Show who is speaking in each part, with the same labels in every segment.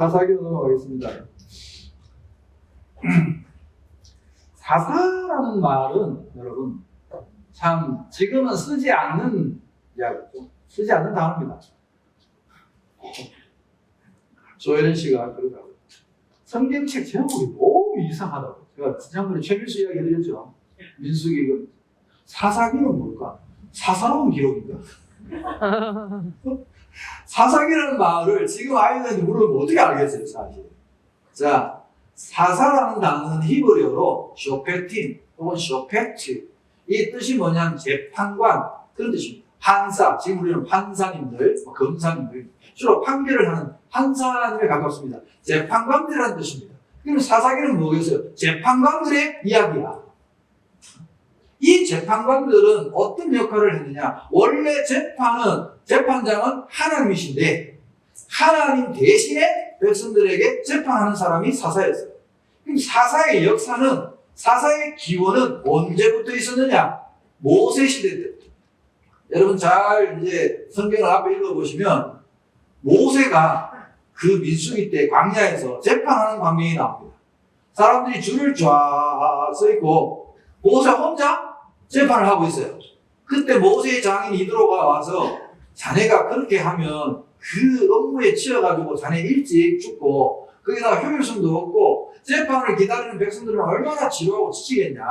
Speaker 1: 사사기로 넘어가겠습니다. 사사라는 말은 여러분 참 지금은 쓰지 않는 단어입니다. 조혜련 씨가 그러더라고요. 성경책 제목이 너무 이상하다고. 제가 지난번에 최민수 이야기 드렸죠. 민수기 그 사사기는 뭘까? 사사로운 기록인가? 사사기라는 말을 지금 아이들한테 물어보면 어떻게 알겠어요, 사실. 자, 사사라는 단어는 히브리어로 쇼페틴 혹은 쇼페트. 이 뜻이 뭐냐면 재판관 그런 뜻입니다. 판사, 지금 우리는 판사님들, 검사님들 주로 판결을 하는 판사님에 가깝습니다. 재판관들이라는 뜻입니다. 그럼 사사기는 뭐겠어요? 재판관들의 이야기야. 이 재판관들은 어떤 역할을 했느냐? 원래 재판장은 하나님이신데 하나님 대신에 백성들에게 재판하는 사람이 사사였어요. 그럼 사사의 역사는, 사사의 기원은 언제부터 있었느냐? 모세 시대 때부터. 여러분 잘 이제 성경을 앞에 읽어보시면 모세가 그 민수기 때 광야에서 재판하는 광경이 나옵니다. 사람들이 줄을 쫙 서 있고 모세 혼자 재판을 하고 있어요. 그때 모세의 장인 이드로가 와서 자네가 그렇게 하면 그 업무에 치여가지고 자네 일찍 죽고 거기다가 효율성도 없고 재판을 기다리는 백성들은 얼마나 지루하고 지치겠냐.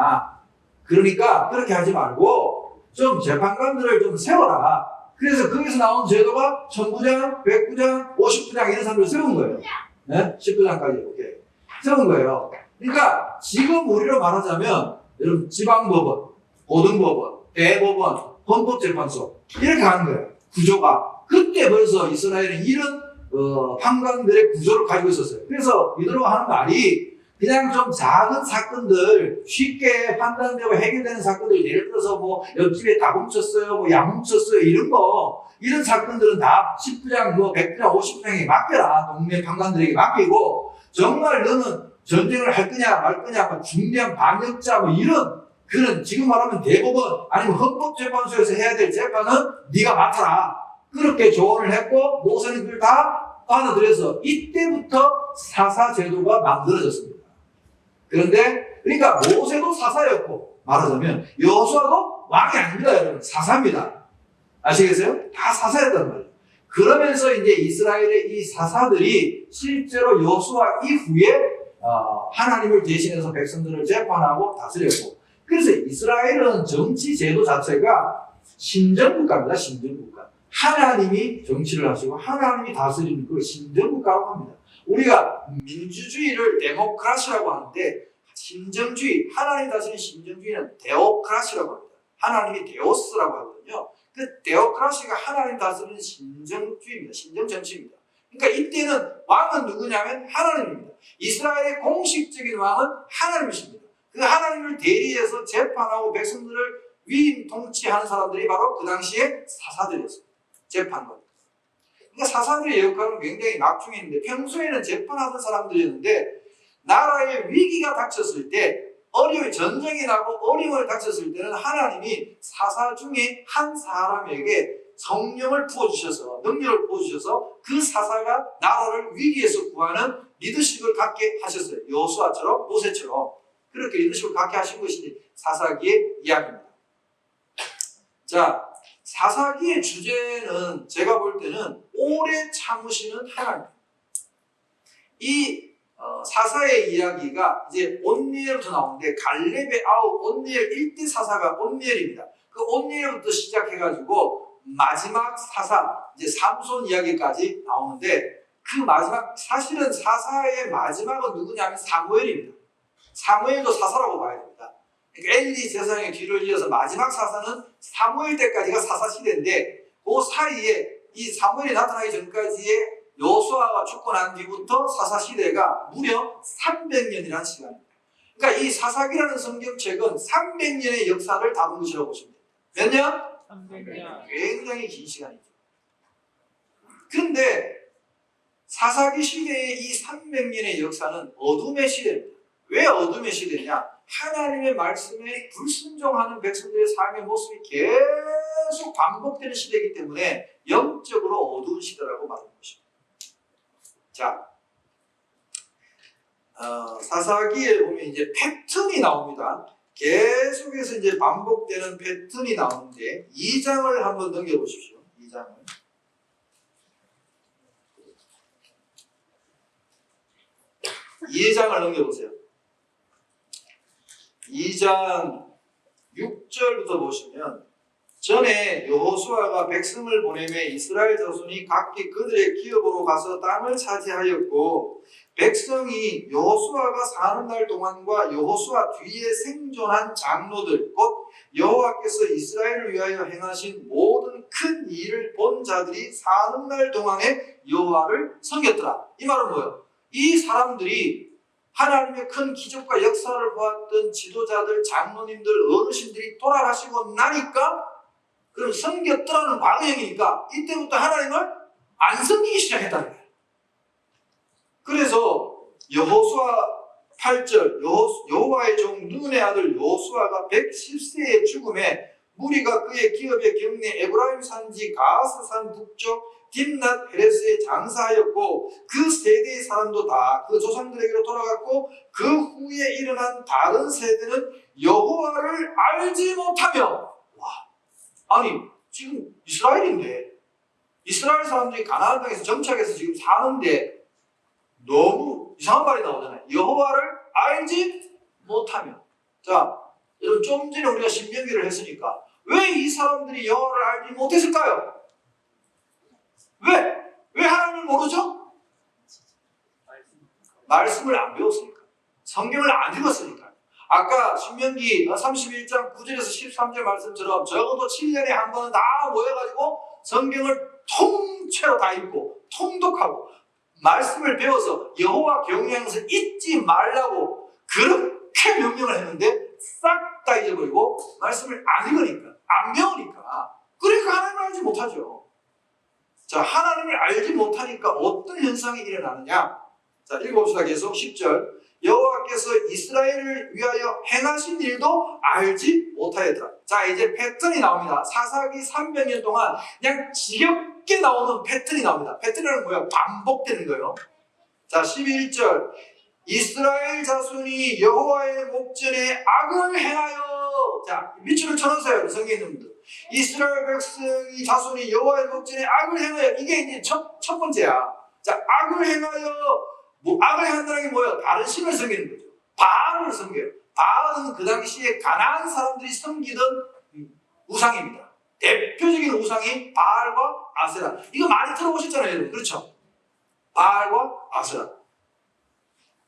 Speaker 1: 그러니까 그렇게 하지 말고 좀 재판관들을 좀 세워라. 그래서 거기서 나온 제도가 1000부장, 100부장, 50부장 이런 사람들을 세운 거예요. 네? 10부장까지 이렇게 세운 거예요. 그러니까 지금 우리로 말하자면 여러분 지방법원, 고등법원, 대법원, 헌법재판소 이렇게 하는 거예요. 구조가. 그때 벌써 이스라엘은 이런 판관들의 구조를 가지고 있었어요. 그래서 이들로 하는 말이 그냥 좀 작은 사건들 쉽게 판단되고 해결되는 사건들, 예를 들어서 뭐 옆집에 닭 훔쳤어요, 뭐 양 훔쳤어요, 이런 사건들은 다 10부장, 뭐 100부장, 50부장에게 맡겨라. 동네 판관들에게 맡기고 정말 너는 전쟁을 할 거냐 말 거냐, 뭐 중대한 반역자 뭐 이런 그런 지금 말하면 대법원 아니면 헌법재판소에서 해야 될 재판은 네가 맡아라. 그렇게 조언을 했고 모세는 그걸 다 받아들여서 이때부터 사사 제도가 만들어졌습니다. 그런데 그러니까 모세도 사사였고 말하자면 여호수아도 왕이 아닙니다, 여러분. 사사입니다. 아시겠어요? 다 사사였단 말이에요. 그러면서 이제 이스라엘의 이 사사들이 실제로 여호수아 이후에 하나님을 대신해서 백성들을 재판하고 다스렸고, 그래서 이스라엘은 정치 제도 자체가 신정국가입니다. 신정국가. 하나님이 정치를 하시고 하나님이 다스리는 그 신정국가라고 합니다. 우리가 민주주의를 데모크라시라고 하는데 신정주의, 하나님 다스리는 신정주의는 데오크라시라고 합니다. 하나님이 데오스라고 하거든요. 그 데오크라시가 하나님 다스리는 신정주의입니다. 신정정치입니다. 그러니까 이때는 왕은 누구냐면 하나님입니다. 이스라엘의 공식적인 왕은 하나님이십니다. 그 하나님을 대리해서 재판하고 백성들을 위임 통치하는 사람들이 바로 그 당시에 사사들이었습니다. 재판관. 그러니까 사사들의 역할은 굉장히 막중했는데 평소에는 재판하던 사람들이었는데 나라에 위기가 닥쳤을 때 전쟁이 나고 어려움을 닥쳤을 때는 하나님이 사사 중에 한 사람에게 성령을 부어주셔서 능력을 부어주셔서 그 사사가 나라를 위기에서 구하는 리더십을 갖게 하셨어요. 여호수아처럼 모세처럼 그렇게 리더십을 갖게 하신 것이 사사기의 이야기입니다. 자, 사사기의 주제는 제가 볼 때는 오래 참으시는 하나님. 이 사사의 이야기가 이제 온니엘부터 나오는데 갈렙의 아우 온니엘 1대 사사가 온니엘입니다. 그 온니엘부터 시작해가지고 마지막 사사 이제 삼손 이야기까지 나오는데 그 마지막 사실은 사사의 마지막은 누구냐면 사무엘입니다. 사무엘도 사사라고 봐야 됩니다. 그러니까 엘리 제사장의 뒤를 이어서 마지막 사사는 사무엘 때까지가 사사 시대인데 그 사이에 이 사무엘이 나타나기 전까지의 여호수아가 죽고 난 뒤부터 사사 시대가 무려 300년이라는 시간입니다. 그러니까 이 사사기라는 성경책은 300년의 역사를 다룬 것이라고 보시면 됩니다. 몇 년? 300년. 굉장히 긴 시간이죠. 그런데 사사기 시대의 이 300년의 역사는 어둠의 시대입니다. 왜 어둠의 시대냐? 하나님의 말씀에 불순종하는 백성들의 삶의 모습이 계속 반복되는 시대이기 때문에 영적으로 어두운 시대라고 말하는 것입니다. 자, 사사기에 보면 이제 패턴이 나옵니다. 계속해서 이제 반복되는 패턴이 나오는데 2장을 한번 넘겨보십시오. 2장을. 2장을 넘겨보세요. 2장 6절부터 보시면 전에 여호수아가 백성을 보내매 이스라엘 자손이 각기 그들의 기업으로 가서 땅을 차지하였고 백성이 여호수아가 사는 날 동안과 여호수아 뒤에 생존한 장로들 곧 여호와께서 이스라엘을 위하여 행하신 모든 큰 일을 본 자들이 사는 날 동안에 여호와를 섬겼더라. 이 말은 뭐예요? 이 사람들이 하나님의 큰 기적과 역사를 보았던 지도자들, 장로님들, 어르신들이 돌아가시고 나니까 그럼 섬겼더라는 과거형이니까 이때부터 하나님을 안 섬기기 시작했다는 거예요. 그래서 여호수아 8절 여호와의 종 눈의 아들 여호수아가 110세의 죽음에 무리가 그의 기업의 경내 에브라임 산지 가스산 북쪽 딥낫 헤레스에 장사하였고 그 세대의 사람도 다 그 조상들에게로 돌아갔고 그 후에 일어난 다른 세대는 여호와를 알지 못하며 아니 지금 이스라엘인데 이스라엘 사람들이 가나안 땅에서 정착해서 지금 사는데 너무 이상한 말이 나오잖아요. 여호와를 알지 못하며. 자, 여러분 좀 전에 우리가 신명기를 했으니까 왜 이 사람들이 여호와를 알지 못했을까요? 왜 하나님을 모르죠? 말씀을 안 배웠으니까. 성경을 안 읽었으니까. 아까 신명기 31장 9절에서 13절 말씀처럼 적어도 7년에 한 번은 다 모여가지고 성경을 통째로 다 읽고 통독하고 말씀을 배워서 여호와 경외하는 것을 잊지 말라고 그렇게 명령을 했는데 싹 다 잊어버리고 말씀을 안 읽으니까 안 배우니까 그러니까 하나님을 알지 못하죠. 자, 하나님을 알지 못하니까 어떤 현상이 일어나느냐? 자, 읽어봅시다. 계속 10절. 여호와께서 이스라엘을 위하여 행하신 일도 알지 못하였더라. 자, 이제 패턴이 나옵니다. 사사기 300년 동안 그냥 지겹게 나오는 패턴이 나옵니다. 패턴은 뭐야? 반복되는 거예요. 자, 11절. 이스라엘 자손이 여호와의 목전에 악을 행하여. 자, 밑줄을 쳐놓으세요. 성경에 있는 분들. 이스라엘 백성이 자손이 여호와의 목전에 악을 행하여. 이게 이제 첫 번째야. 자, 악을 행하여. 악을 행한다는 게 뭐예요? 다른 신을 섬기는 거죠. 바알을 섬겨요. 바알은 그 당시에 가나안 사람들이 섬기던 우상입니다. 대표적인 우상이 바알과 아세라. 이거 많이 들어보셨잖아요, 여러분. 그렇죠? 바알과 아세라.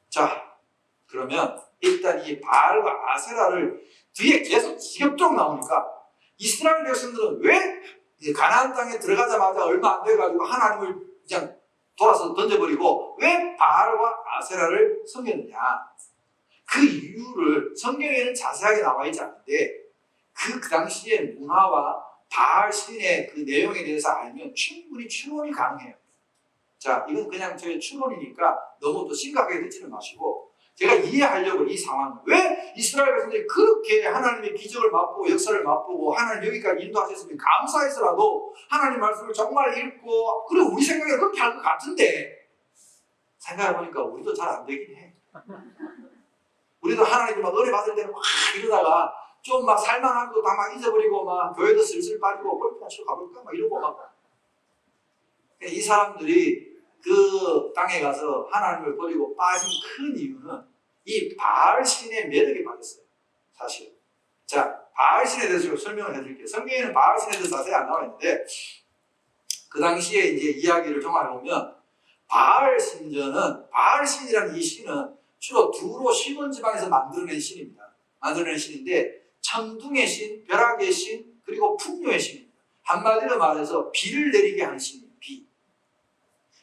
Speaker 1: 자, 그러면 일단 이 바알과 아세라를 뒤에 계속 지겹도록 나오니까 이스라엘 백성들은 왜 가나안 땅에 들어가자마자 얼마 안 돼가지고 하나님을 그냥 돌아서 던져버리고 왜 바알과 아세라를 섬겼느냐? 그 이유를 성경에는 자세하게 나와 있지 않은데 그 당시의 문화와 바알 신의 그 내용에 대해서 알면 충분히 추론이 가능해요. 자, 이건 그냥 저의 추론이니까 너무 또 심각하게 듣지는 마시고 제가 이해하려고 이 상황을 왜 이스라엘 백성들이 그렇게 하나님의 기적을 맛보고 역사를 맛보고 하나님 여기까지 인도하셨으면 감사해서라도 하나님 말씀을 정말 읽고 그리고 우리 생각에 그렇게 할 것 같은데 생각해보니까 우리도 잘 안 되긴 해. 우리도 하나님 막 은혜 받을 때는 막 이러다가 좀 막 살만한 거 다 막 잊어버리고 막 교회도 슬슬 빠지고 골프나 치러 가볼까 막 이러고 막 이 사람들이 그 땅에 가서 하나님을 버리고 빠진 큰 이유는 이 바알 신의 매력에 빠졌어요. 사실. 자, 바알 신에 대해서 설명을 해드릴게요. 성경에는 바알 신에 대해서 자세히 안 나와 있는데 그 당시에 이제 이야기를 종합해보면 바알 신전은 바알 신이라는 이 신은 주로 두로 시몬 지방에서 만들어낸 신입니다. 만들어낸 신인데 천둥의 신, 벼락의 신, 그리고 풍요의 신입니다. 한마디로 말해서 비를 내리게 하는 신입니다. 비.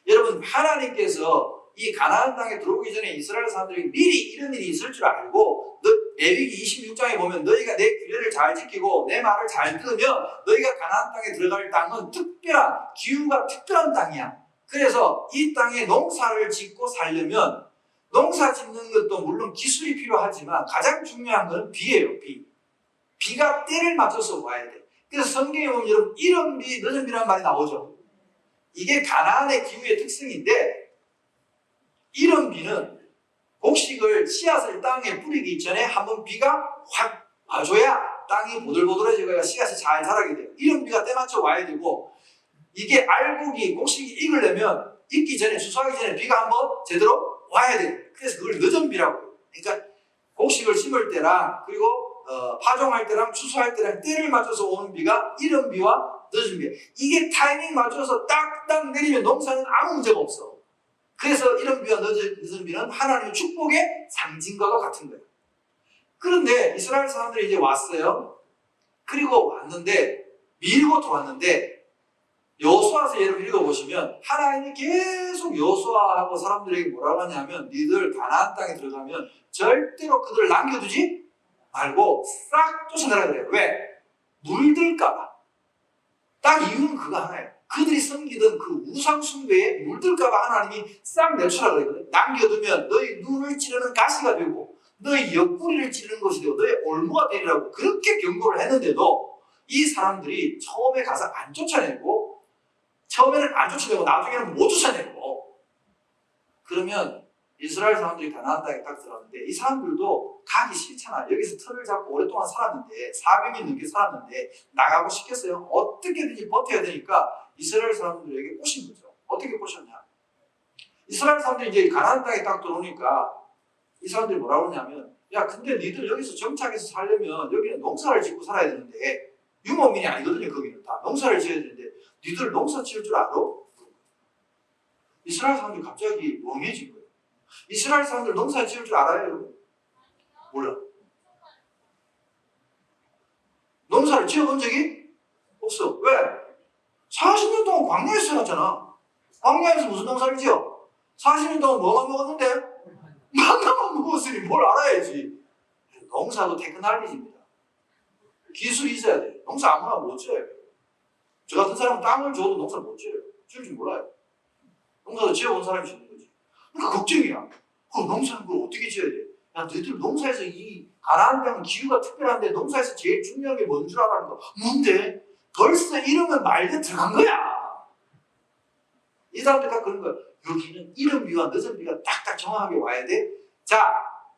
Speaker 1: 여러분 하나님께서 이 가나안 땅에 들어오기 전에 이스라엘 사람들이 미리 이런 일이 있을 줄 알고 레위기 26장에 보면 너희가 내 규례를 잘 지키고 내 말을 잘 들으면 너희가 가나안 땅에 들어갈 땅은 특별한 기후가 특별한 땅이야. 그래서 이 땅에 농사를 짓고 살려면 농사 짓는 것도 물론 기술이 필요하지만 가장 중요한 건 비예요. 비가 때를 맞춰서 와야 돼. 그래서 성경에 보면 여러분 이른 비 늦은 비라는 말이 나오죠. 이게 가나안의 기후의 특성인데 이런 비는 곡식을 씨앗을 땅에 뿌리기 전에 한번 비가 확 와줘야 땅이 보들보들해지고 씨앗이 잘 자라게 돼요. 이런 비가 때맞춰 와야 되고, 이게 알곡이 곡식이 익으려면 익기 전에, 추수하기 전에 비가 한번 제대로 와야 돼요. 그래서 그걸 늦은 비라고 해요. 그러니까 곡식을 심을 때랑 그리고 파종할 때랑 추수할 때랑 때를 맞춰서 오는 비가 이른 비와 늦은 비, 이게 타이밍 맞춰서 딱딱 내리면 농사는 아무 문제가 없어. 그래서 이른 비와 늦은 비는 하나님의 축복의 상징과도 같은 거예요. 그런데 이스라엘 사람들이 이제 왔어요. 그리고 왔는데, 밀고 들어왔는데, 여호수아서 예를 읽어보시면 하나님이 계속 여호수아하고 사람들에게 뭐라고 하냐면, 니들 가나안 땅에 들어가면 절대로 그들을 남겨두지 말고 싹 쫓아내라 그래요. 왜? 물들까봐. 딱 이유는 그거 하나예요. 그들이 섬기던 그 우상 숭배에 물들까봐 하나님이 싹 내쳐라 그랬거든요. 남겨두면 너희 눈을 찌르는 가시가 되고 너희 옆구리를 찌르는 것이 되고 너희 올무가 되리라고 그렇게 경고를 했는데도 이 사람들이 처음에 가서 안 쫓아내고, 처음에는 안 쫓아내고 나중에는 못 쫓아내고, 그러면 이스라엘 사람들이 가나안 땅에 딱 들어갔는데 이 사람들도 가기 싫잖아. 여기서 틀을 잡고 오랫동안 살았는데, 400년 넘게 살았는데 나가고 싶겠어요? 어떻게든지 버텨야 되니까 이스라엘 사람들에게 꼬신 거죠. 어떻게 꼬셨냐? 이스라엘 사람들이 이제 가나안 땅에 딱 들어오니까 이 사람들이 뭐라고 하냐면, 야 근데 니들 여기서 정착해서 살려면 여기는 농사를 짓고 살아야 되는데, 유목민이 아니거든요. 거기는 다 농사를 지어야 되는데 니들 농사 지을 줄 알아? 이스라엘 사람들이 갑자기 멍해진 거예요. 이스라엘 사람들 농사 지을 줄 알아요? 몰라. 농사를 지어본 적이 없어. 왜? 40년 동안 광야에서 살았잖아. 광야에서 무슨 농사를 지어? 40년 동안 뭐만 먹었는데? 만나만 먹었으니 뭘 알아야지. 농사도 테크놀로지입니다. 기술이 있어야 돼. 농사 아무나 못 지어요. 저 같은 사람은 땅을 줘도 농사 못 지어요. 지을 줄 몰라요. 농사도 지어본 사람이 짓는 거지. 그러니까 걱정이야. 그럼 농사는 그걸 어떻게 지어야 돼? 야, 너희들 농사에서 이 가나안 땅은 기후가 특별한데 농사에서 제일 중요한 게 뭔 줄 알아는 거? 뭔데? 벌써 이러면 말대 들어간 거야. 이 사람들 다 그런 거야. 여기는 이른 비와 늦은 비가 딱딱 정확하게 와야 돼. 자,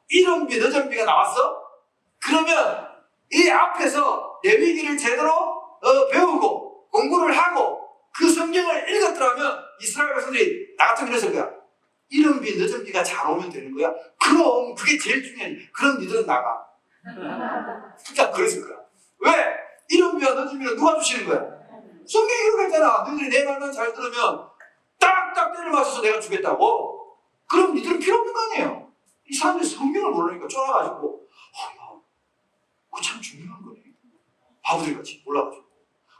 Speaker 1: 이른 비, 늦은 비가 나왔어? 그러면 이 앞에서 레위기를 제대로 배우고 공부를 하고 그 성경을 읽었더라면 이스라엘 백성들이 나 같으면 이랬을 거야. 이른 비, 늦은 비가 잘 오면 되는 거야? 그럼 그게 제일 중요해. 그럼 니들은 나가. 그러니까 그랬을 거야. 왜? 이른 비와 늦은 비는 누가 주시는 거야? 성경이 그렇게 했잖아. 너희들이 내 말만 잘 들으면 딱딱 때를 맞춰서 내가 주겠다고. 그럼 니들은 필요 없는 거 아니에요. 이 사람들이 성경을 모르니까 쫄아가지고 그거 참 중요한 거네. 바보들같이 몰라가지고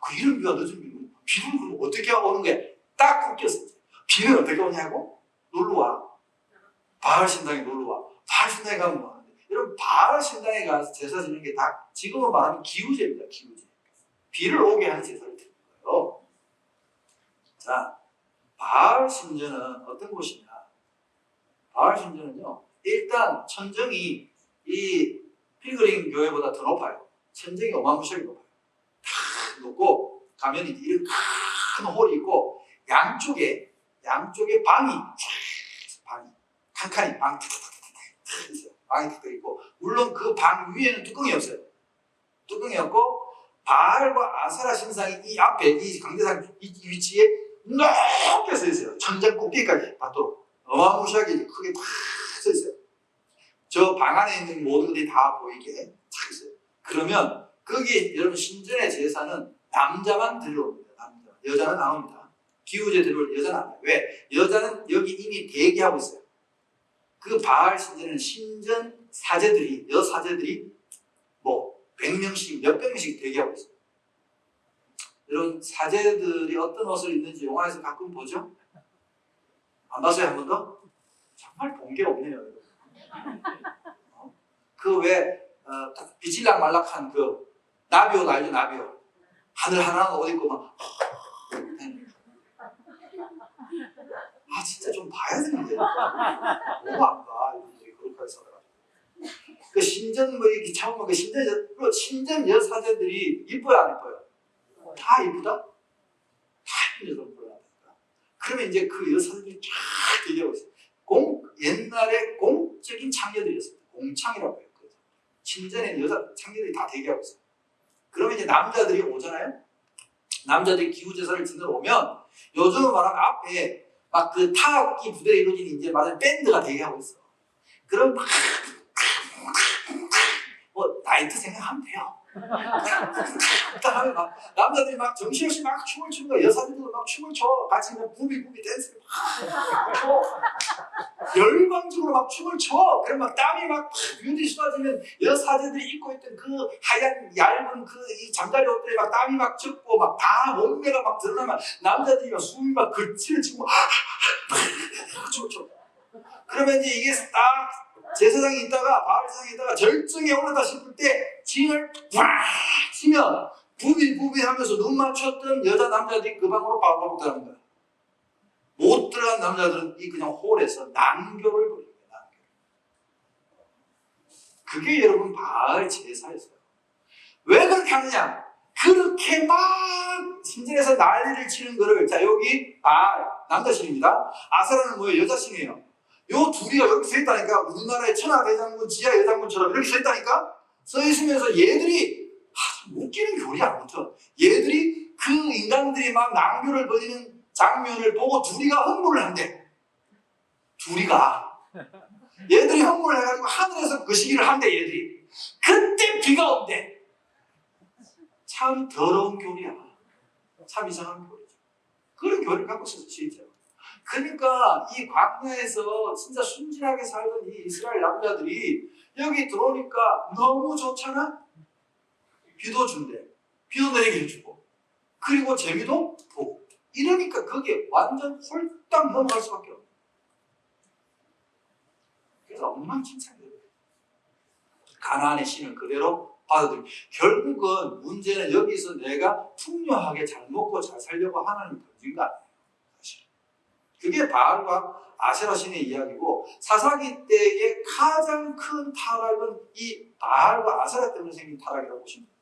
Speaker 1: 그 이른 비와 늦은 비는 비는 그럼 어떻게 하고 오는 거야? 딱 웃겼어. 비는 어떻게 오냐고? 놀러와. 바알 신당에 놀러와. 바알 신당에 가면 뭐 하는데, 여러분 바알 신당에 가서 제사 지는 게 다 지금은 말하면 기우제입니다. 기우제. 비를 오게 하는 제사를 드리는 거예요. 자, 바알 신전은 어떤 곳이냐? 바알 신전은요, 일단 천정이 이 필그림 교회보다 더 높아요. 천정이 어마무시하게 높아요. 다 높고 가면 이제 이런 큰 홀이 있고 양쪽에 방이 칸칸이 방이 있어요. 방이 탁 있고, 물론 그 방 위에는 뚜껑이 없어요. 뚜껑이 없고 바알과 아세라 신상이 이 앞에 이 강대상 이 위치에 높게 서 있어요. 천장 꼭대기까지 받도록 어마무시하게 크게 탁 서 있어요. 저 방 안에 있는 모든 것들이 다 보이게 탁 있어요. 그러면 거기에 여러분 신전의 제사는 남자만 들어옵니다. 남자. 여자는 안 옵니다. 기우제 들어올 여자는 안 와요. 왜? 여자는 여기 이미 대기하고 있어요. 그 바알 신전은 신전 사제들이, 여사제들이 뭐 100명씩 몇백 명씩 대기하고 있어요. 여러분 사제들이 어떤 옷을 입는지 영화에서 가끔 보죠? 안 봤어요? 한 번도? 정말 본 게 없네요. 여러분. 그 왜 비칠락 말락한 그 나비 옷 알죠? 나비 옷. 하늘 하나 옷 입고 막 진짜 좀 봐야 되는데 너무 안 봐. 그렇게 해서 그 신전 뭐 이렇게 참으면 그 신전 여사제들이 이뻐요 안 이뻐요? 다 이쁘다? 다 이쁜 여자를 보여야 된다. 그러면 이제 그 여사제들이 쫙 얘기하고 있어요. 옛날에 공적인 매력적인 창녀들이었습니다. 공창이라고 해요. 침전에는 여자 창녀들이 다 대기하고 있어요. 그러면 이제 남자들이 오잖아요. 남자들이 기후제사를 지내러 오면 요즘은 말하면 앞에 막 그 타악기 부대로 이루어진 이제 말하는 밴드가 대기하고 있어. 그럼 막 뭐 나이트 생각하면 돼요. 하면 막 남자들이 막 정신없이 막 춤을 추는 거야. 여사들도 막 춤을 춰. 같이 막 부비 댄스를 막 춰. 열광적으로 막 춤을 춰. 그럼 막 땀이 막 유들이 쏟아지면 여사제들이 입고 있던 그 하얀 얇은 그 이 잠자리 옷들에 막 땀이 막 젖고 막 다 몸매가 막 드러나면 남자들이 막 숨이 막 그치를 치고 춤을 춰. 그러면 이제 이게 딱 제사장이 있다가 바알 제사장이 있다가 절정에 올랐다 싶을 때 징을 팍 치면 부비 하면서 눈 맞췄던 여자 남자들이 그 방으로 바로 들어가는 거야. 못 들어간 남자들은 이 그냥 홀에서 난교를 부리는 거야. 그게 여러분 바알 제사였어요. 왜 그렇게 하느냐? 그렇게 막 신전에서 난리를 치는 거를, 자 여기 바알 남자신입니다. 아세라는 뭐예요? 여자신이에요. 요 둘이가 여기 서 있다니까. 우리나라의 천하대장군, 지하여장군처럼 이렇게 서 있다니까. 서 있으면서 얘들이 웃기는 교리 아무튼 얘들이 그 인간들이 막 낭교를 벌이는 장면을 보고 둘이가 흥분을 한대. 둘이가 얘들이 흥분을 해가지고 하늘에서 그 시기를 한대. 얘들이 그때 비가 온대. 참 더러운 교리야. 참 이상한 교리죠. 그런 교리를 갖고 있어서 진짜. 그러니까 이 광야에서 진짜 순진하게 살던 이 이스라엘 남자들이 여기 들어오니까 너무 좋잖아? 비도 준대. 비도 내리게 해주고. 그리고 재미도 보고. 이러니까 그게 완전 홀딱 넘어갈 수밖에 없어. 그래서 엉망진창이에요. 가나안의 신을 그대로 받아들이고. 결국은 문제는 여기서 내가 풍요하게 잘 먹고 잘 살려고 하나님 던진 거 아니에요. 그게 바알과 아세라 신의 이야기고, 사사기 때의 가장 큰 타락은 이 바알과 아세라 때문에 생긴 타락이라고 보시면 됩니다.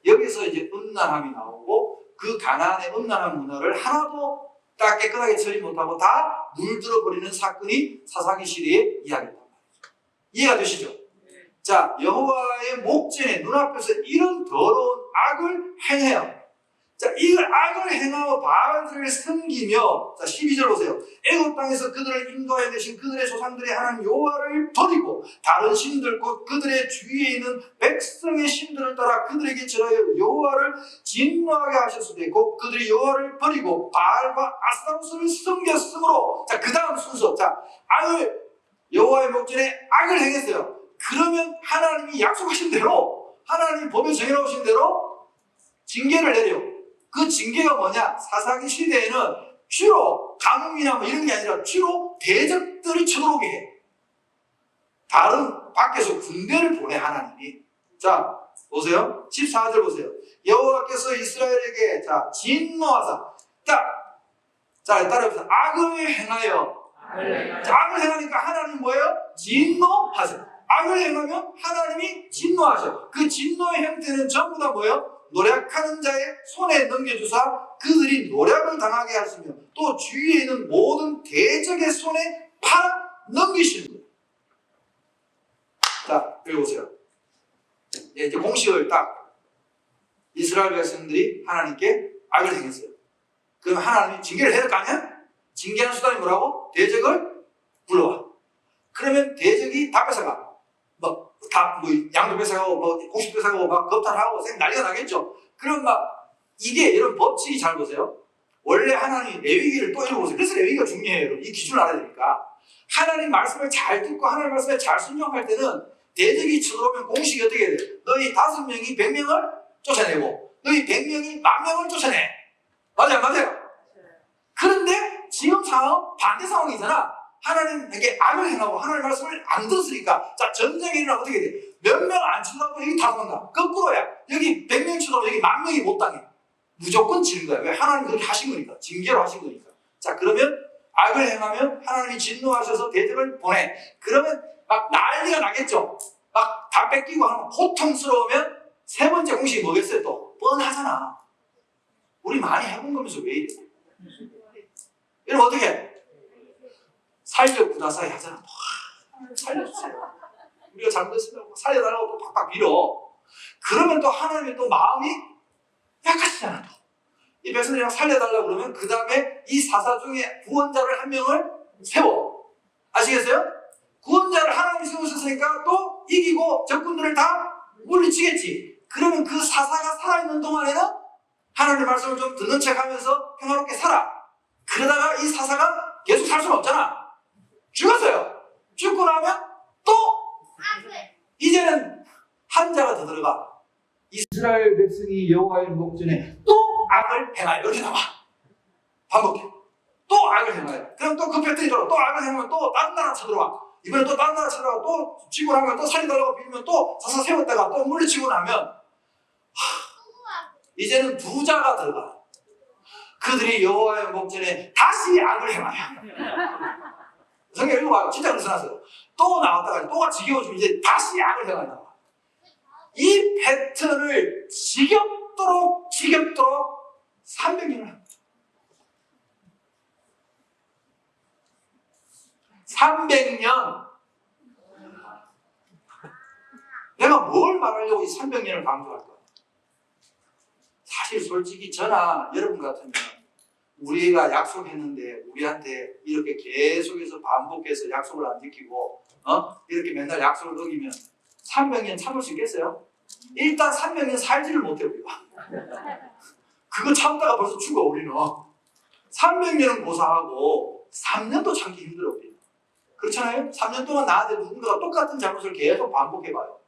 Speaker 1: 여기서 이제 음란함이 나오고 그 가나안의 음란한 문화를 하나도 딱 깨끗하게 처리 못하고 다 물들어 버리는 사건이 사사기 시대의 이야기단 말이죠. 이해가 되시죠? 자, 여호와의 목전에 눈앞에서 이런 더러운 악을 행해요. 자, 이걸 악을 행하고 바알들을 섬기며, 자 12절 보세요. 애굽 땅에서 그들을 인도하여 내신 그들의 조상들의 하나님 여호와를 버리고 다른 신들 곧 그들의 주위에 있는 백성의 신들을 따라 그들에게 절하여 여호와를 진노하게 하셨으되 곧 그들이 여호와를 버리고 바알과 아스타로스를 섬겼으므로. 자, 그 다음 순서. 자, 악을 여호와의 목전에 악을 행했어요. 그러면 하나님이 약속하신 대로, 하나님 법에 정해놓으신 대로 징계를 내려. 그 징계가 뭐냐? 사사기 시대에는 주로 가뭄이나 뭐 이런 게 아니라 주로 대적들이 쳐들어오게 해. 다른 밖에서 군대를 보내 하나님이. 자 보세요. 14절 보세요. 여호와께서 이스라엘에게 자 진노하사. 자 따라해보세요. 악을 행하여. 자, 악을 행하니까 하나님 뭐예요? 진노하세요. 악을 행하면 하나님이 진노하셔. 그 진노의 형태는 전부 다 뭐예요? 노략하는 자의 손에 넘겨주사 그들이 노략을 당하게 하시며 또 주위에 있는 모든 대적의 손에 팔아 넘기시는 거예요. 자, 여기 보세요. 이제 공식을 딱 이스라엘 백성들이 하나님께 악을 행했어요. 그럼 하나님이 징계를 해야 될 거 아니야? 징계하는 수단이 뭐라고? 대적을 불러와. 그러면 대적이 다 뺏어가. 양도 뺏어가고, 곡식 뺏어가고, 막 겁탈하고, 난리가 나겠죠? 그럼 이게 이런 법칙이 잘 보세요. 원래 하나님이 레위기를 또 읽어보세요. 그래서 레위기가 중요해요. 이 기준을 알아야 되니까. 하나님 말씀을 잘 듣고 하나님 말씀에 잘 순종할 때는 대적이 쳐들어오면 공식이 어떻게 해야 돼? 너희 5명이 100명을 쫓아내고, 너희 100명이 10,000명을 쫓아내. 맞아요? 그런데 지금 상황은 반대 상황이잖아. 하나님에게 악을 행하고 하나님 말씀을 안 들었으니까. 자, 전쟁이 일어나면 어떻게 돼? 몇 명 안 쳐다보고 여기 다 도망가. 거꾸로야. 여기 100명 쳐다보고 여기 10,000명이 못 당해. 무조건 지는 거야. 왜? 하나님이 그렇게 하신 거니까. 징계로 하신 거니까. 자, 그러면 악을 행하면 하나님이 진노하셔서 대적을 보내. 그러면 난리가 나겠죠. 다 뺏기고 하면 고통스러우면 세 번째 공식이 뭐겠어요? 또 뻔하잖아. 우리 많이 해본 거면서 왜 이래? 이러면 어떻게 해? 살적 구다사이 하잖아. 살려주세요. 우리가 잘못했으면 살려달라고 또 팍팍 빌어. 그러면 또 하나님의 또 마음이 약하시잖아. 이 백성들이 살려달라고 그러면 그 다음에 이 사사 중에 구원자를 한 명을 세워. 아시겠어요? 구원자를 하나님이 세우셨으니까 또 이기고 적군들을 다 물리치겠지. 그러면 그 사사가 살아있는 동안에는 하나님의 말씀을 좀 듣는 척하면서 평화롭게 살아. 그러다가 이 사사가 계속 살 수는 없잖아. 죽었어요. 죽고 나면 또 이제는 한 자가 더 들어가. 이스라엘 백성이 여호와의 목전에 또 악을 행하여. 이렇게 나와. 반복해. 또 악을 행하여. 그럼 또 그 패턴이 돌아. 또 악을 행하면 또 다른 나라 쳐들어와. 이번에 또 다른 나라 쳐들어와. 또 치고 나면 또 살려달라고 빌면 또 사사 세웠다가 또 물리치고 나면 이제는 두 자가 들어가. 그들이 여호와의 목전에 다시 악을 행하여. 성경 읽어봐요. 진짜 그렇게 써놨어요. 또 나왔다가 또가 지겨워지면 이제 다시 악을 행하여. 이 패턴을 지겹도록 300년을 합니다. 300년. 내가 뭘 말하려고 이 300년을 강조할까? 사실 솔직히 저나 여러분 같으면 우리가 약속했는데 우리한테 이렇게 계속해서 반복해서 약속을 안 지키고 이렇게 맨날 약속을 어기면 300년 참을 수 있겠어요? 일단 300년 살지를 못해요. 그거 참다가 벌써 죽어 우리는. 300년은 고사하고 3년도 참기 힘들어 우리는. 그렇잖아요? 3년 동안 나한테 누군가가 똑같은 잘못을 계속 반복해봐요.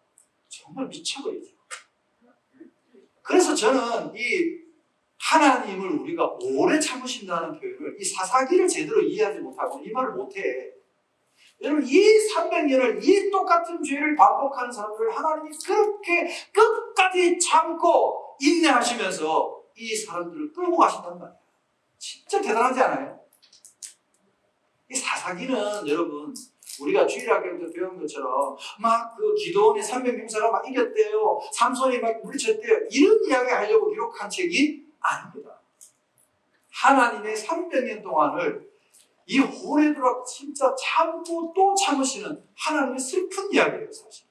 Speaker 1: 정말 미쳐버리죠. 그래서 저는 이 하나님을 우리가 오래 참으신다는 표현을 이 사사기를 제대로 이해하지 못하고 이 말을 못해. 여러분 이 300년을 이 똑같은 죄를 반복하는 사람들을 하나님이 그렇게 끝까지 참고 인내하시면서 이 사람들을 끌고 가신단 말이야. 진짜 대단하지 않아요? 이 사사기는 여러분 우리가 주일학교 때 배운 것처럼 막 그 기도원의 300명사가 막 이겼대요. 삼손이 막 물리쳤대요. 이런 이야기 하려고 기록한 책이 아닙니다. 하나님의 300년 동안을 이 호레드락 진짜 참고 또 참으시는 하나님의 슬픈 이야기예요. 사실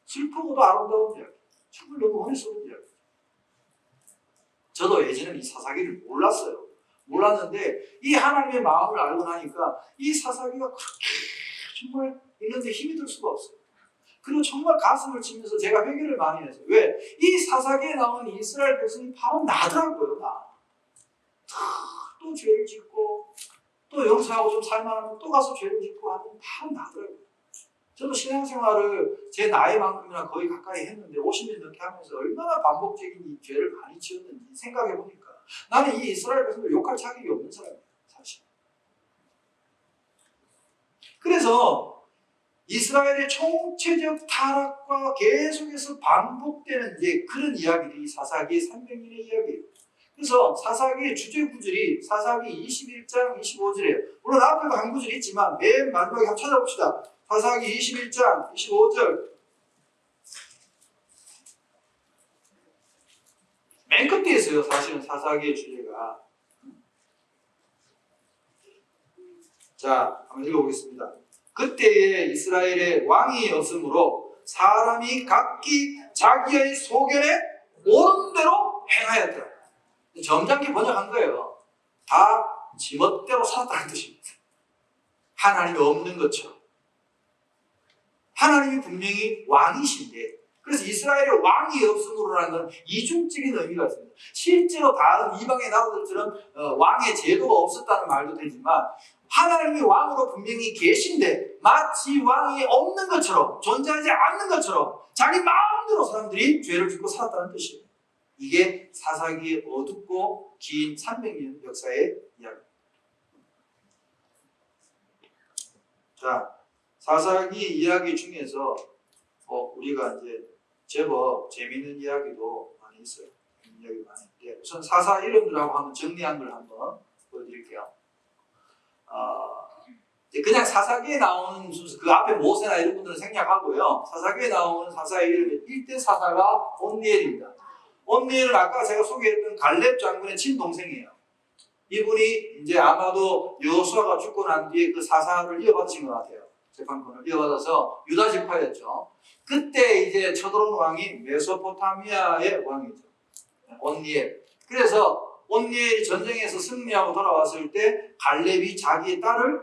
Speaker 1: 슬프고도 아름다운 이야기, 정말 너무 은혜스러운 이야기. 저도 예전에는 이 사사기를 몰랐어요. 몰랐는데 이 하나님의 마음을 알고 나니까 이 사사기가 그렇게 정말 읽는데 힘이 들 수가 없어요. 그리고 정말 가슴을 치면서 제가 회개를 많이 했어요. 왜? 이 사사기에 나오는 이스라엘 백성이 바로 나더라고요. 또 죄를 짓고 또 용서하고 좀 살만하면 또 가서 죄를 짓고 하면 바로 나더라고요. 저도 신앙생활을 제 나이만큼이나 거의 가까이 했는데 50년 넘게 하면서 얼마나 반복적인 이 죄를 많이 지었는지 생각해보니까 나는 이 이스라엘 백성들 욕할 자격이 없는 사람이에요. 사실. 그래서 이스라엘의 총체적 타락과 계속해서 반복되는 이제 그런 이야기들이 사사기의 300년의 이야기예요. 그래서 사사기의 주제 구절이 사사기 21장 25절이에요. 물론 앞에도 한 구절이 있지만 맨 마지막에 한번 찾아봅시다. 사사기 21장 25절. 맨 끝에 있어요. 사실은 사사기의 주제가. 자, 한번 읽어보겠습니다. 그때에 이스라엘에 왕이 없으므로 사람이 각기 자기의 소견에 옳은 대로 행하였더라. 점잖게 번역한 거예요. 다 지멋대로 살았다는 뜻입니다. 하나님이 없는 것처럼. 하나님이 분명히 왕이신데, 그래서 이스라엘에 왕이 없음으로라는 건 이중적인 의미가 있습니다. 실제로 다른 이방의 나라들처럼 왕의 제도가 없었다는 말도 되지만 하나님이 왕으로 분명히 계신데 마치 왕이 없는 것처럼 존재하지 않는 것처럼 자기 마음대로 사람들이 죄를 짓고 살았다는 뜻이에요. 이게 사사기의 어둡고 긴 300년 역사의 이야기입니다. 자, 사사기 이야기 중에서 우리가 이제 제법 재미있는 이야기도 많이 있어요. 이야기 많이 있는데 우선 사사 이름들하고 한번 정리한 걸 한번 보여드릴게요. 그냥 사사기에 나오는 순서, 그 앞에 모세나 이런 분들은 생략하고요. 사사기에 나오는 사사의 이름이 1대 사사가 온니엘입니다. 온니엘은 아까 제가 소개했던 갈렙 장군의 친동생이에요. 이분이 이제 아마도 여호수아가 죽고 난 뒤에 그 사사를 이어받으신 것 같아요. 재판권을 이어받아서 유다 지파였죠. 그때 이제 쳐들어온 왕이 메소포타미아의 왕이죠. 온니엘. 그래서 온니엘이 전쟁에서 승리하고 돌아왔을 때 갈렙이 자기의 딸을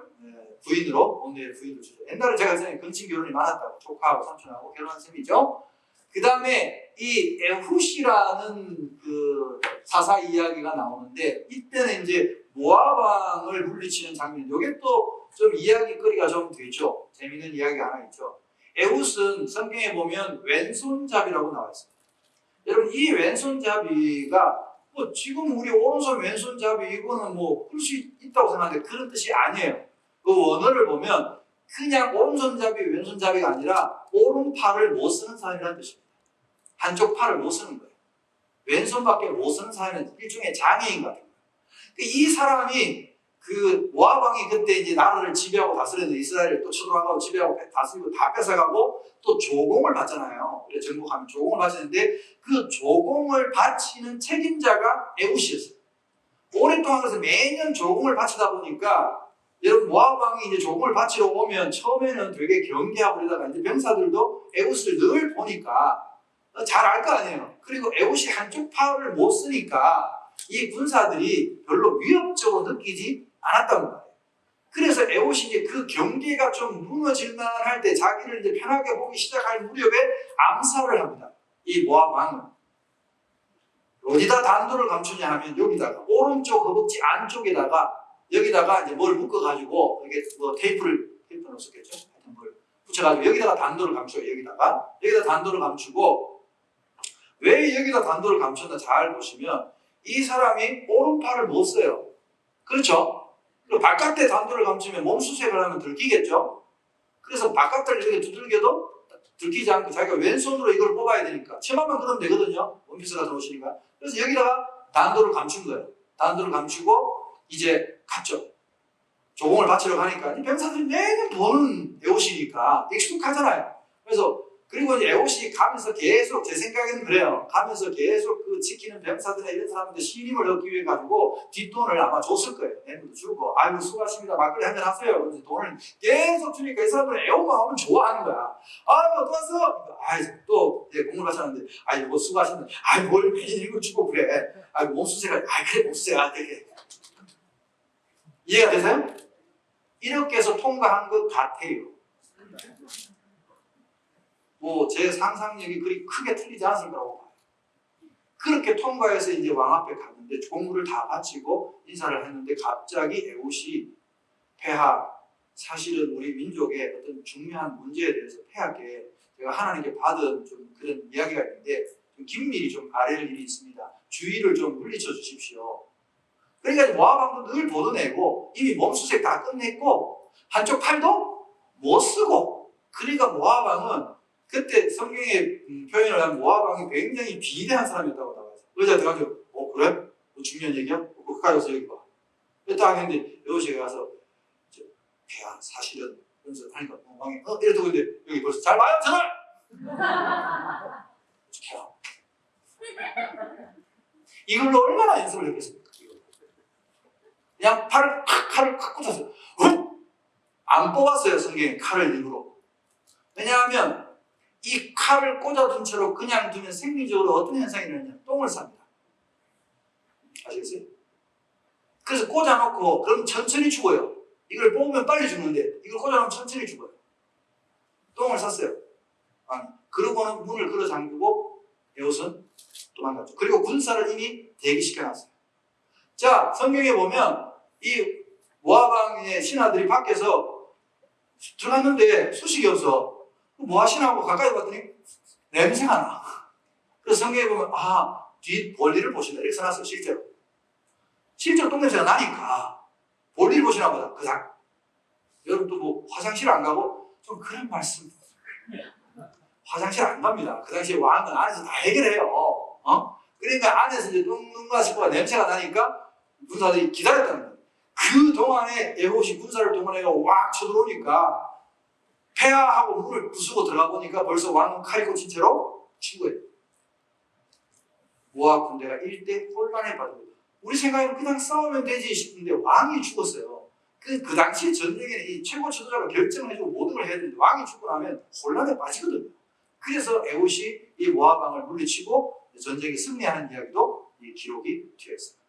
Speaker 1: 부인으로 온니엘 부인으로 주죠. 옛날에 제가 전에 근친 결혼이 많았다고 조카하고 삼촌하고 결혼한 셈이죠. 그 다음에 이 에훗이라는 그 사사 이야기가 나오는데 이때는 이제 모압 왕을 물리치는 장면. 이게 또 좀 이야기거리가 좀 되죠. 재미있는 이야기가 하나 있죠. 에훗은 성경에 보면 왼손잡이라고 나와 있습니다. 여러분 이 왼손잡이가 뭐 지금 우리 오른손 왼손잡이 이거는 뭐 풀 수 있다고 생각하는데 그런 뜻이 아니에요. 그 원어를 보면 그냥 오른손잡이 왼손잡이가 아니라 오른팔을 못 쓰는 사람이라는 뜻입니다. 한쪽 팔을 못 쓰는 거예요. 왼손밖에 못 쓰는 사람은 일종의 장애인 같은 거예요. 이 사람이 그 모압 왕이 그때 이제 나라를 지배하고 다스렸는데 이스라엘을 또 쳐들어가고 지배하고 다스리고 다 뺏어가고 또 조공을 받잖아요. 그래 정복하면 조공을 바치는데 그 조공을 바치는 책임자가 에훗이었어요. 오랫동안 그래서 매년 조공을 바치다 보니까 여러분 모압 왕이 이제 조공을 바치러 오면 처음에는 되게 경계하고 그러다가 이제 병사들도 에훗을 늘 보니까 잘 알 거 아니에요. 그리고 에훗이 한쪽 팔을 못 쓰니까 이 군사들이 별로 위협적으로 느끼지 않았던 거예요. 그래서 에훗이 이제 그 경계가 좀 무너질만 할 때 자기를 이제 편하게 보기 시작할 무렵에 암살을 합니다. 이 모압 왕은. 어디다 단도를 감추냐 하면 여기다가 오른쪽 허벅지 안쪽에다가 여기다가 이제 뭘 묶어가지고 이게 뭐 테이프는 없었겠죠. 하여튼 뭘 붙여가지고 여기다가 단도를 감춰요. 여기다 단도를 감추고 왜 여기다 단도를 감췄나 잘 보시면 이 사람이 오른팔을 못 써요. 그렇죠? 그리고 바깥에 단도를 감추면 몸 수색을 하면 들키겠죠? 그래서 바깥을 이렇게 두들겨도 들키지 않고 자기가 왼손으로 이걸 뽑아야 되니까 치마만 그러면 되거든요. 원피스가 들어오시니까. 그래서 여기다가 단도를 감춘 거예요. 단도를 감추고 이제 갔죠. 조공을 바치러 가니까 이 병사들이 매년 보는 에훗이니까 익숙하잖아요. 그래서 그리고 이제 에훗이 가면서 계속 제 생각에는 그래요. 가면서 계속 그 지키는 병사들이나 이런 사람들 신임을 얻기 위해 가지고 뒷돈을 아마 줬을 거예요. 낸도 주고 아이고 수고하십니다. 막걸리 한잔 하세요. 그래서 돈을 계속 주니까 이 사람들은 에훗만 오면 좋아하는 거야. 아유 또 왔어? 아이 또 이제 공을 바쳤는데 아이 뭐 수고하셨는데 아이 뭘 매일 이걸 주고 그래. 아이 몸수세가 아이 그래 몸수세가 되게 이해가 되세요? 이렇게 해서 통과한 것 같아요. 뭐 제 상상력이 그리 크게 틀리지 않았을 거라고 봐요. 그렇게 통과해서 이제 왕 앞에 갔는데 공물을 다 바치고 인사를 했는데 갑자기 에훗이 폐하, 사실은 우리 민족의 어떤 중요한 문제에 대해서 폐하께 제가 하나님께 받은 좀 그런 이야기가 있는데 좀 긴밀히 좀 아랠 일이 있습니다. 주의를 좀 물리쳐 주십시오. 그러니까 모압 왕도 늘 보도내고 이미 몸수색 다 끝냈고 한쪽 팔도 못 쓰고 그러니까 모압 왕은 그때 성경의 표현을 하면 모압 왕이 굉장히 비대한 사람이었다고 나와요. 의자한테 가지고 그래? 뭐 중요한 얘기야? 가까이 와서 여기 봐. 딱 했는데 에훗이 가서 폐하 사실은 그래서 하니까 왕이 이러고 있는데 여기 벌써 잘 봐요 저를! 폐하 이걸로 얼마나 연습을 했겠습니까? 그냥 칼을 콱 꽂았어요. 안 뽑았어요 성경에 칼을 일부러. 왜냐하면 이 칼을 꽂아둔 채로 그냥 두면 생리적으로 어떤 현상이 일어나냐 똥을 쌉니다. 아시겠어요? 그래서 꽂아놓고 그럼 천천히 죽어요. 이걸 뽑으면 빨리 죽는데 이걸 꽂아놓으면 천천히 죽어요. 똥을 쌌어요. 아니, 그러고는 문을 걸어 잠그고 에훗은 도망갔죠. 그리고 군사를 이미 대기시켜놨어요. 자, 성경에 보면 이 모압 왕의 신하들이 밖에서 들어갔는데 수식이 없어. 뭐 하시나 하고 가까이 봤더니 냄새가 나. 그래서 성경에 보면 뒷 볼일을 보신다 이렇게 써놨어요. 실제로 똥냄새가 나니까 볼일 보시나 보다. 그냥 여러분 또 뭐 화장실 안 가고 좀 그런 말씀. 화장실 안 갑니다. 그 당시에 왕은 안에서 다 해결해요. 그러니까 안에서 이제 똥누가 싶고 냄새가 나니까 군사들이 기다렸다는 거예요. 그 동안에 에훗이 군사를 동원해서 왁 쳐들어오니까 폐하하고 문을 부수고 들어가 보니까 벌써 왕은 칼이 꽂힌 채로 죽어요. 모압 군대가 일대 혼란에 빠집니다. 우리 생각에는 그냥 싸우면 되지 싶은데 왕이 죽었어요. 그 당시 전쟁에는 이 최고 지도자가 결정을 해주고 모든 걸 해야 되는데 왕이 죽고 나면 혼란에 빠지거든요. 그래서 에봇이 이 모압 왕을 물리치고 전쟁에 승리하는 이야기도 이 기록이 되어 있습니다.